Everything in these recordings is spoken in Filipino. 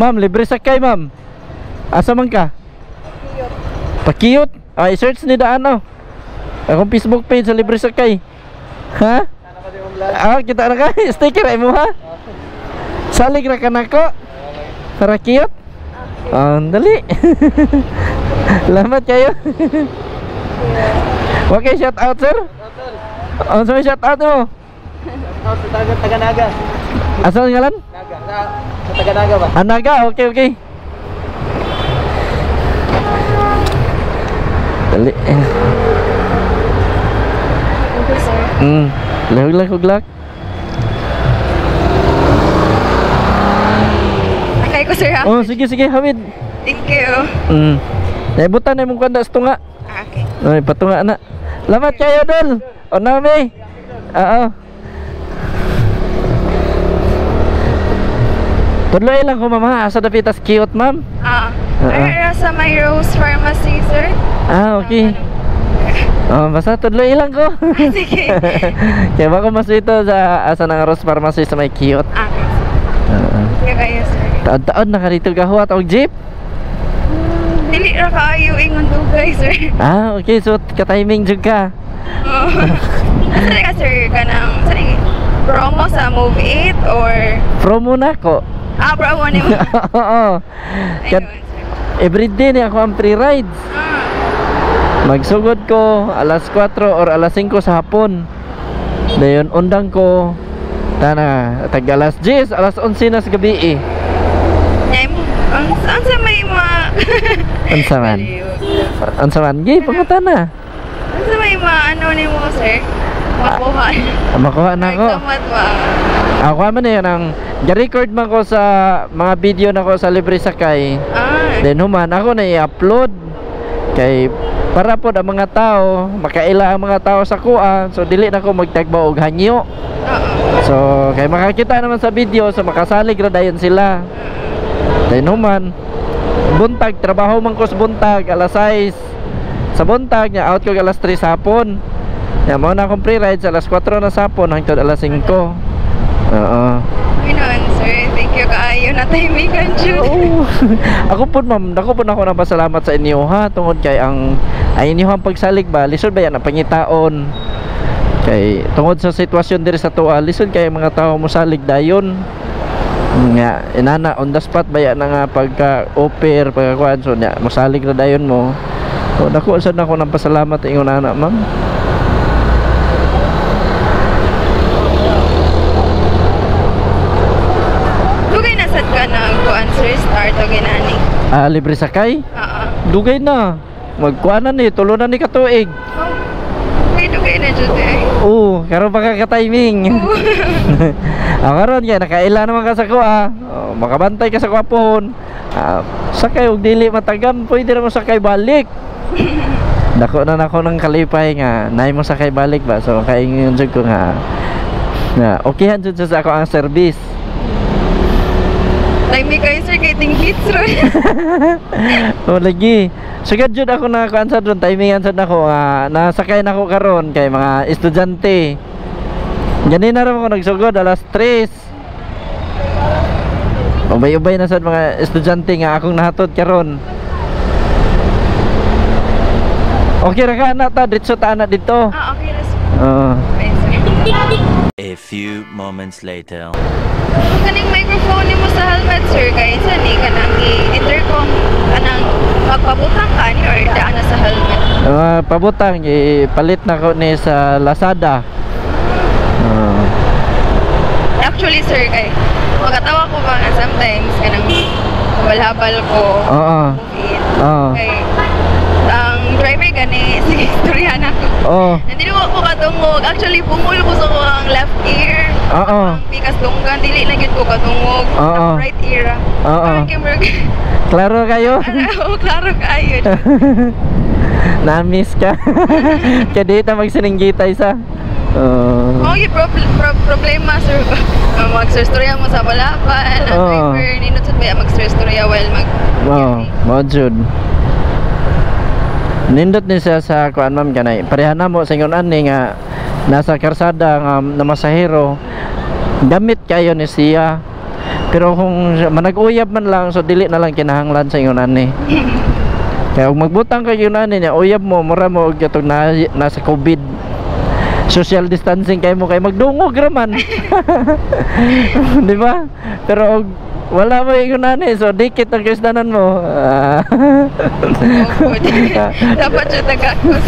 Ma'am, libre sakay, ma'am. Asa man ka? Pakiyot. Ay, search ni daan oh. Akong Facebook page sa libre sakay. Ha? Ah, kita na ka. Sticker ay mo ha? Salig ra ka nako. Para kiyot. Dali. Salamat kayo. Okay, shout out sir. So shout out mo. Shout out sa Taga-Naga. Asa ang ngalan? Naga. Sa Taga-Naga ba? Naga, okay, okay. Dali. Lahog-lahog. Akay ko sir ha? Oh, sige, Hamid. Thank you. Naibutan na mong kanda sa tunga. Okay. Ay, patunga na. Lamat kayo, Dol. O, nami. Oo. Tuloy lang ko, mama. Asa dapitas cute, ma'am? Para sa my Rose Pharmacy, sir. Okay. Basta tuloy lang ko. Sige. Kaya baka mas ito sa asa ng Rose Pharmacy sa may cute. Kaya kayo, sir. Taon-taon na ka dito gahuat o jeep? Dili ra kaayo ingon dugay, sir. Okay. So, ka-timing jud ka. Asa ka, sir? Kanang, promo sa Move 8 or... Promo na ko. Promo ni mo. Oo. Everyday niya ako ang free rides. Magsugod ko alas 4 or alas 5 sa hapon. Dayon undang ko tana tag alas 10, alas 11 na sa gabi eh. Ang sa may Ansaman? Gi, pangutan na. Ang sa may ano ni mo, sir? Makuha na ako. Ako man yun ang record man ko sa mga video na ko sa libre sakay. Then human ako na i-upload kay para po ang mga tao makaila ang mga tao sa kuha, so dili na ko magtagba og hanyo. So kay makakita naman sa video, so makasalig ra dayon sila. Then human buntag trabaho man ko sa buntag alas 6 sa buntag nya, out ko alas 3 sa hapon. Ya mo na akong free ride sa alas 4 na sa hapon hangtod alas 5. Pinoon, sir. Thank you kaayo na timigan jud. Ako po ma'am, ako napasalamat sa inyo ha, tungod kay ang inyo ang pagsalig ba, lisod ba yan ang pangitaon. Kay tungod sa sitwasyon diri sa tuwa, lisod kay mga tao mo salig dayon. Nga inana on the spot ba yan nga pagka-offer, pagkakuan, so nya mosalig na dayon mo. So dako sad nako nang pasalamat ingon ana, ma'am. Ka na kuan, sir, start o ginani. Libre sakay? Dugay na. Magkuanan ni, tulunan ni katuig. Dugay na jud eh. Karon pa ka timing. Karon kaya nakaila naman ka sa kuha. Makabantay ka sa kuha pohon. Sakay og dili matagam, pwede ra mo sakay balik. Dako na nako ng kalipay nga, nay mo sakay balik ba. So kaingon jud ko nga okay han jud sa ako ang service. Like me kayo, sir, kay tingkits ron. Lagi sugad jud ako na kuan sa doon, timingan sad nako nasakay na ako karon kay mga estudyante. Gani na ra ako nagsugod alas 3. Ubay-ubay na sad mga estudyante nga akong nahatod karon. Okay ra ka na ta ditso ta na dito. Okay na, sir. A few moments later. Kaning microphone ni mo sa helmet, sir, kay isa ni kanang i-intercom kanang magpabutang ka ni or daan na sa helmet. Pabutang ipalit na ko ni sa Lazada. Actually, sir, kay magkatawa ko ba nga sometimes kanang habal-habal ko. Kay ang driver gani sige istorya na ko. Hindi ko katungog. Actually, pumul ko sa ang left ear. Ang pikas tunggan, dili na gid ko katungog. Right ear. Klaro kayo? Klaro kayo. Na-miss ka. Kaya dito magsininggitay sa yung problema, sir. Mag-story mo sa balapan. Ang driver, ninot sa baya mag-story while Mojud. Nindot ni siya sa kuan, ma'am, kanay pareha na mo sa ingon ani nga nasa karsada nga na masahero, gamit kayo ni siya Pero kung manag-uyab man lang, so dili na lang kinahanglan sa inyo nani. Kaya kung magbutang kayo nani niya, uyab mo, mura mo gatong nasa COVID. Social distancing kayo mo kay magdungog raman. Di ba? Pero wala mo yung nani, so dikit ang kisdanan mo. Dapat siya tagakos.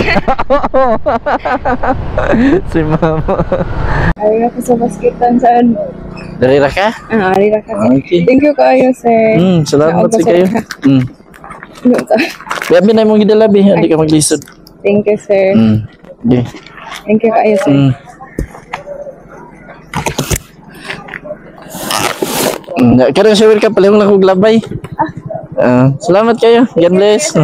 Si mama. Ay, ako sa basketan saan? Dari ra ka? Ari ra ka. Okay. Thank you kayo, sir. Salamat sa kayo. Gabi na mong gidalabi, hindi ka maglisod. Thank you, sir. Okay. Thank you kayo, sir. Karang shower ka pala yung lakog labay. Salamat kayo. God bless.